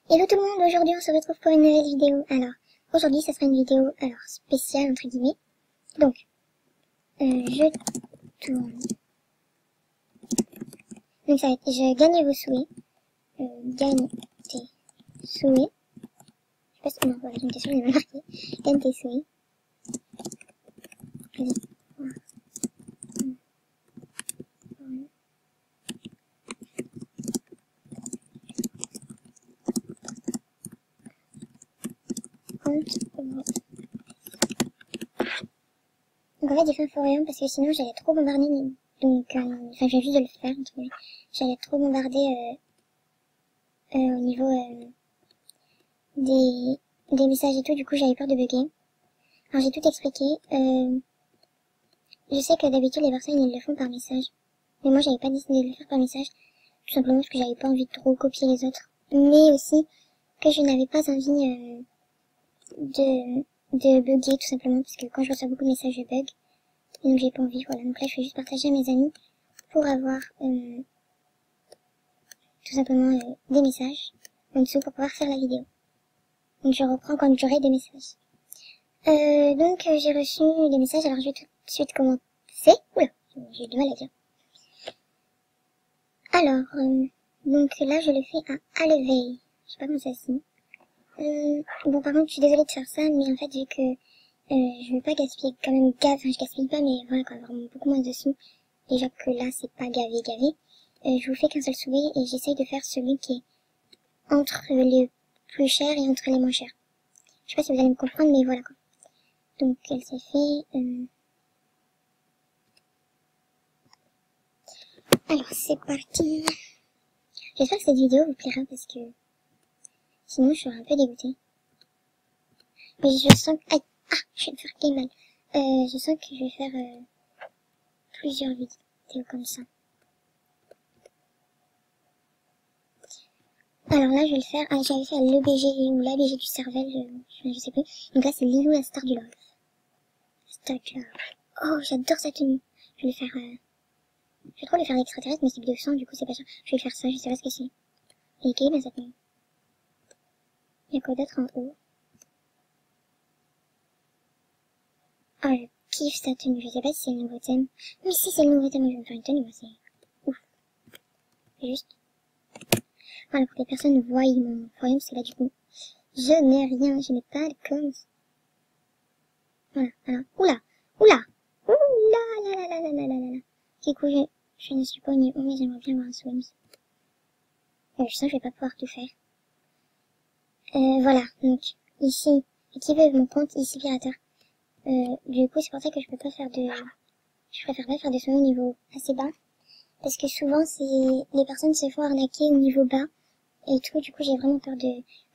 Hello tout le monde, aujourd'hui on se retrouve pour une nouvelle vidéo. Alors, aujourd'hui ça sera une vidéo spéciale entre guillemets. Donc, je tourne. Donc ça va être, je gagne vos souhaits. Gagne tes souhaits. Je sais pas si, non, voilà, gagne tes souhaits, il m'a marqué. Gagne tes souhaits. Vas-y. Donc en fait j'ai fait un forum parce que sinon j'allais trop bombarder, donc enfin je viens juste de le faire, entre guillemets. J'allais trop bombarder au niveau des messages et tout, du coup j'avais peur de bugger. Alors j'ai tout expliqué, je sais que d'habitude les personnes ils le font par message, mais moi j'avais pas décidé de le faire par message, tout simplement parce que j'avais pas envie de trop copier les autres, mais aussi que je n'avais pas envie de bugger tout simplement, parce que quand je reçois beaucoup de messages je bug, et donc j'ai pas envie, voilà. Donc là je vais juste partager à mes amis pour avoir tout simplement des messages en dessous pour pouvoir faire la vidéo. Donc je reprends quand j'aurai des messages. Donc j'ai reçu des messages, alors je vais tout de suite commencer. Oula, j'ai du mal à dire. Alors, donc là je le fais à l'éveil. Je sais pas comment ça se dit. Bon par contre je suis désolée de faire ça, mais en fait vu que je veux pas gaspiller quand même enfin je gaspille pas, mais voilà quoi, vraiment beaucoup moins de sous. Déjà que là c'est pas gavé. Je vous fais qu'un seul souhait et j'essaye de faire celui qui est entre les plus chers et entre les moins chers. Je sais pas si vous allez me comprendre, mais voilà quoi. Donc elle s'est fait... Alors c'est parti. J'espère que cette vidéo vous plaira parce que sinon je serai un peu dégoûtée. Mais je sens que... Aïe, je vais me faire bien mal. Je sens que je vais faire plusieurs vidéos comme ça. Alors là je vais le faire... j'avais fait l'EBG ou l'ABG du cervelle, je sais plus. Donc là c'est Lilou la star du love. Star du love. Oh j'adore sa tenue. Je vais le faire... Je vais trop le faire l'extraterrestre, mais c'est de sang, du coup c'est pas sûr. Je vais faire ça, je sais pas ce que c'est. Et quelle est bien cette nuit. Il y a quoi d'autre en haut? Oh, je kiffe sa tenue, je sais pas si c'est le nouveau thème. Mais si c'est le nouveau thème, moi je vais me faire une tenue, moi c'est ouf. Juste. Voilà, pour que les personnes voient mon forum, parce que là du coup, je n'ai rien, je n'ai pas de cause. Voilà, voilà. Oula! Oula! Oula! La la la la la la la. Du coup, je ne suis pas au niveau, mais j'aimerais bien avoir un swims. Je sens que je vais pas pouvoir tout faire. Voilà, donc, ici, qui veut mon compte, ici pirateur. Du coup, c'est pour ça que je peux pas faire je préfère pas faire de soins au niveau assez bas. Parce que souvent, les personnes se font arnaquer au niveau bas. Et tout, du coup, j'ai vraiment peur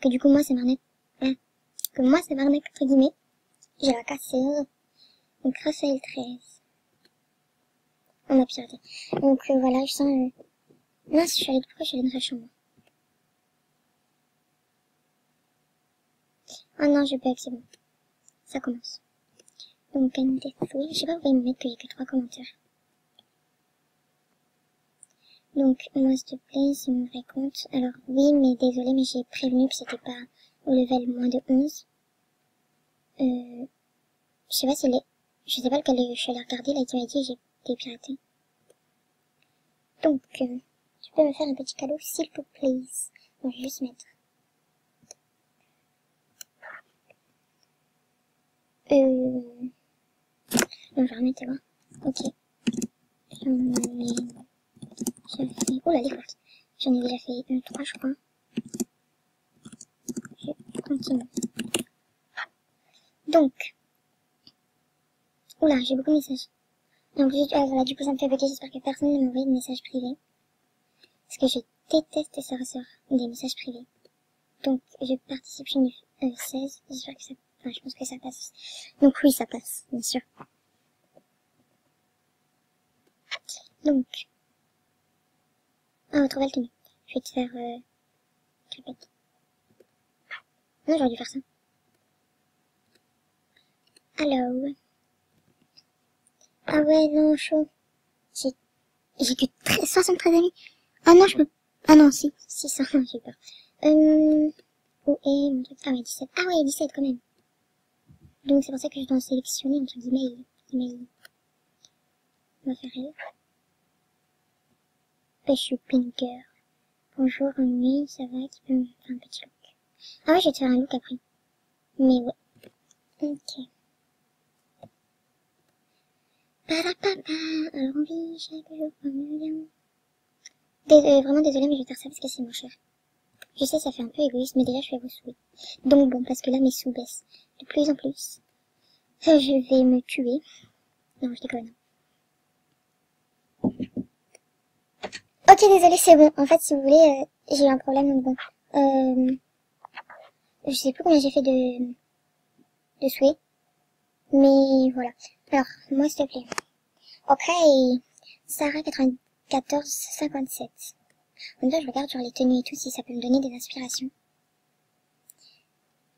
que du coup, moi, ça m'arnaque, que moi, ça m'arnaque, entre guillemets. Je la casse. Donc, Raphaël 13. On a piraté. Donc, voilà, je sens, mince, pourquoi je suis allée dans sa chambre? Oh non, je bug, c'est bon. Ça commence. Donc, oui, je sais pas, vous pouvez me mettre qu'il y a que 3 commentaires. Donc, moi, s'il te plaît, c'est mon vrai compte. Alors, oui, mais désolé, mais j'ai prévenu que c'était pas au level moins de 11. Je sais pas si je sais pas lequel je suis allée regarder, là, qui m'a dit que j'ai été piraté. Donc, tu peux me faire un petit cadeau, s'il te plaît. Bon, je vais juste mettre. Non, je vais remettre, là. Ok. J'ai fait... Oh là, les courtes. J'en ai déjà fait 3, je crois. Je continue. Donc. Oula, j'ai beaucoup de messages. Donc, voilà, du coup, ça me fait bugger. J'espère que personne ne m'a envoyé de messages privés. Parce que je déteste ça recevoir des messages privés. Donc, je participe chez 16. J'espère que ça... Enfin, je pense que ça passe. Donc, oui, ça passe, bien sûr. Donc. Ah, trop belle tenue. Je vais te faire, crépette. Non, j'aurais dû faire ça. Hello. Ah ouais, non, chaud. J'ai que 73 amis. Ah non, ah non, si, 600, j'ai peur. et mon truc. Ah ouais, 17. Ah ouais, 17 quand même. Donc c'est pour ça que je dois en sélectionner, entre guillemets. On va faire elle. Pêche Pinker. Bonjour, nuit, ça va, tu peux me faire un petit look. Ah ouais, je vais te faire un look après. Mais ouais. Ok. Parapapa, alors on vit chaque jour comme bien. Vraiment désolée, mais je vais faire ça parce que c'est moins cher. Je sais, ça fait un peu égoïste, mais déjà je vais vous saouler. Donc bon, parce que là mes sous baissent de plus en plus. Je vais me tuer. Non, je déconne. Ok, désolé, c'est bon. En fait, si vous voulez, j'ai eu un problème, donc bon. Je sais plus combien j'ai fait de souhaits. Mais voilà. Alors, moi, s'il te plaît. Ok, Sarah 9457. En même temps, je regarde sur les tenues et tout, si ça peut me donner des inspirations.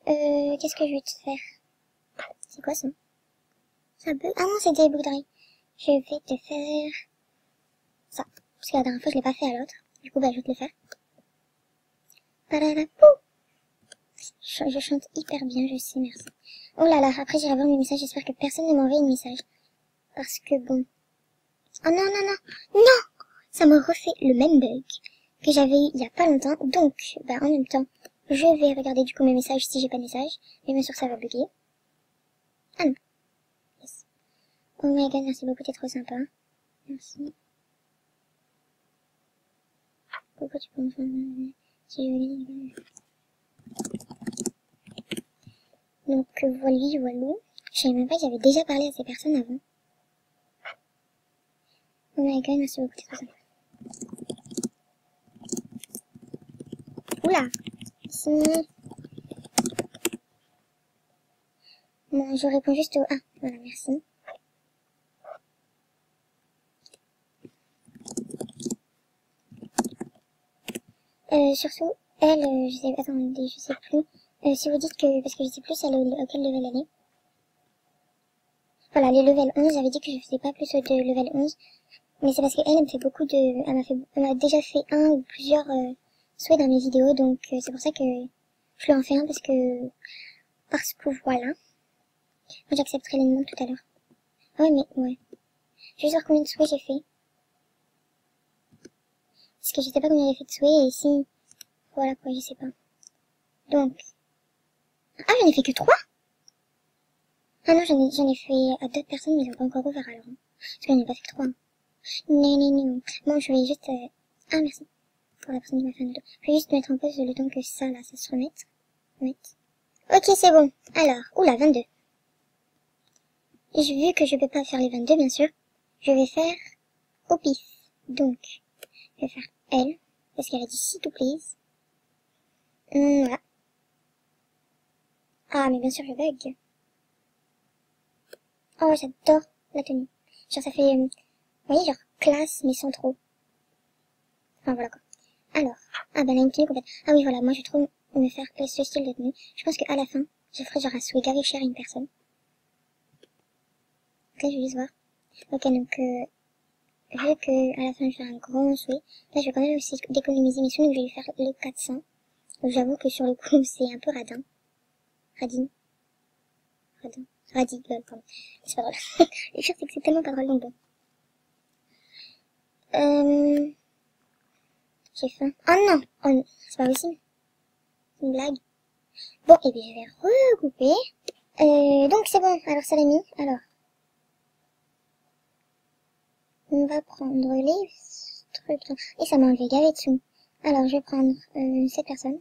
Qu'est-ce que je vais te faire? C'est quoi ça? Ça bug? Ah non, c'est des boucles. Je vais te faire ça. Parce que la dernière fois, je l'ai pas fait à l'autre. Du coup, bah, je vais te le faire. Je chante hyper bien, je sais, merci. Oh là là, après j'irai voir mes messages, j'espère que personne ne m'envoie un message. Parce que bon... Oh non, non, non, non! Ça me refait le même bug que j'avais eu il y a pas longtemps. Donc, bah en même temps, je vais regarder du coup mes messages si j'ai pas de message. Mais bien sûr ça va bugger. Ah non. Yes. Oh my god, merci beaucoup, t'es trop sympa. Merci. Pourquoi tu peux me faire... Donc voilà. Je savais même pas que j'avais déjà parlé à ces personnes avant. Oh my god, merci beaucoup, t'es trop sympa. Oula! Si... Bon, je réponds juste au... Ah, voilà, merci. Surtout, elle, je sais... Attendez, je sais plus. Si vous dites que... Parce que je sais plus elle est auquel level elle est. Voilà, les level 11, j'avais dit que je faisais pas plus de level 11. Mais c'est parce qu'elle, elle me fait beaucoup de... Elle m'a déjà fait un ou plusieurs souhaits dans mes vidéos. Donc, c'est pour ça que je lui en fais un parce que... Parce que voilà. Moi, j'accepterai les demandes tout à l'heure. Ah ouais, mais... Ouais. Je vais voir combien de souhaits j'ai fait. Parce que je sais pas combien j'ai fait de souhaits et si... Voilà quoi, je sais pas. Donc... Ah, j'en ai fait que 3? Ah non, j'en ai fait à d'autres personnes, mais ils ont pas encore ouvert alors. Parce que j'en ai pas fait que 3. Non, non, non. Bon, je vais juste... Ah, merci. Pour la personne qui m'a fait un dodo. Je vais juste mettre en pause le temps que ça, là, ça se remette. Ok, c'est bon. Alors, oula, 22. Et vu que je peux pas faire les 22, bien sûr, je vais faire au pif. Donc, je vais faire elle, parce qu'elle a dit s'il te please. Voilà. Ah, mais bien sûr, je bug. Oh, j'adore la tenue. Genre, ça fait, vous voyez, genre, classe, mais sans trop. Enfin, voilà, quoi. Alors, ah, bah, là, une tenue complète. Ah oui, voilà, moi, je trouve me faire ce style de tenue. Je pense qu'à la fin, je ferai genre un souhait gavé cher à une personne. Donc là, je vais juste voir. Ok, donc, vu que à la fin, je fais un grand souhait, là, je vais quand même aussi d'économiser mes sous, donc je vais lui faire les 400. Donc, j'avoue que sur le coup, c'est un peu radin. Radin. Radin, pardon. C'est pas drôle. Le pire, c'est que c'est tellement pas drôle, donc bon. J'ai faim. Oh non! Oh non, c'est pas possible. C'est une blague. Bon, et bien, je vais regrouper. Donc, c'est bon. Alors, ça l'a mis. Alors. On va prendre les trucs. Et ça m'a enlevé gavé dessous. Alors, je vais prendre, cette personne.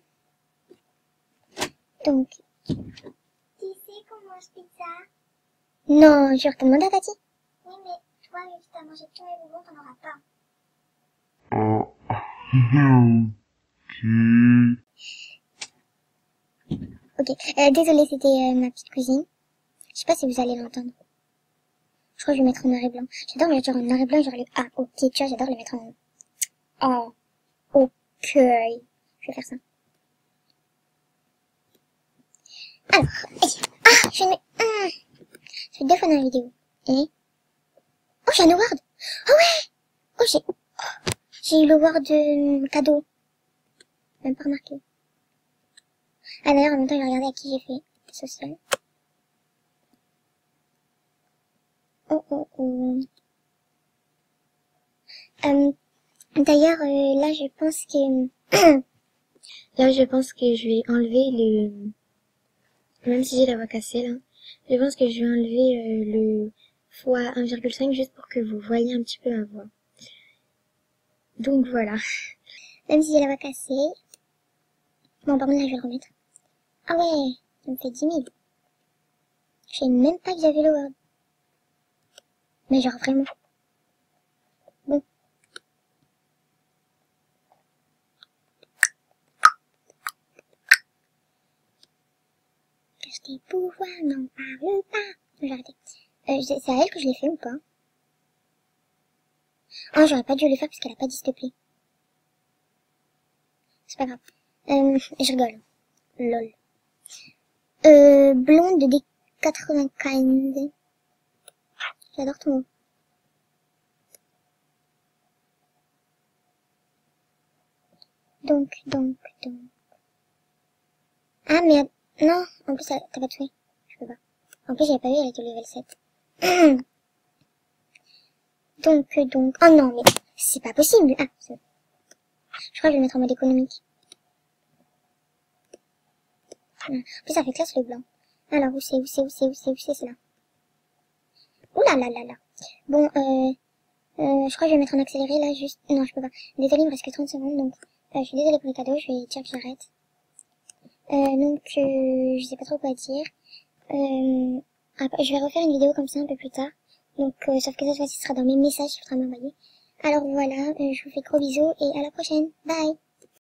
Donc. Tu sais qu'on mange pizza? Non, je t'ai demandé à Tati. Oui, mais toi, vu que t'as mangé tous mes bonbons, t'en auras pas. Ok, désolé, c'était ma petite cousine. Je sais pas si vous allez l'entendre. Je crois que je vais mettre en noir et blanc. J'adore le mettre en noir et blanc, genre le A, ok, tu vois, j'adore le mettre en... Oh, ok. Je vais faire ça. Alors, ah, je mets... Je fais 2 fois dans la vidéo. Et... Oh, j'ai un award. Oh ouais. Oh, j'ai eu l'award cadeau. Même pas remarqué. Ah d'ailleurs, en même temps, j'ai regardé à qui j'ai fait social. Oh oh oh. D'ailleurs, là, je pense que... là, je pense que je vais enlever le... Même si j'ai la voix cassée, là. Je pense que je vais enlever le fois 1,5 juste pour que vous voyez un petit peu ma voix. Donc voilà. Même si j'ai la voix cassée. Bon, par contre, là, je vais le remettre. Ah ouais, ça me fait 10 000. Je savais même pas que j'avais le Word. Mais genre vraiment. Bon. Cache tes pouvoirs, n'en parle pas. J'ai arrêté. C'est à elle que je l'ai fait ou pas? Ah, j'aurais pas dû le faire parce qu'elle a pas dit s'il te plaît. C'est pas grave. Je rigole. Lol. Blonde des 95. J'adore ton mot. Donc. Ah, mais, non, en plus, t'as pas tué. Je peux pas. En plus, j'avais pas vu, elle était level 7. donc, oh non, mais, c'est pas possible. Ah, c'est bon. Je crois que je vais le mettre en mode économique. En plus, ça fait classe le blanc. Alors, où c'est, c'est là. Ouh là là là là. Bon, je crois que je vais mettre en accéléré, là, juste, non, je peux pas. Désolé, il me reste que 30 secondes, donc, je suis désolée pour les cadeaux, je vais dire que j'arrête. Je sais pas trop quoi dire. Après, je vais refaire une vidéo comme ça un peu plus tard. Donc, sauf que cette fois-ci, ce sera dans mes messages qu'il faudra m'envoyer. Alors voilà, je vous fais gros bisous et à la prochaine. Bye!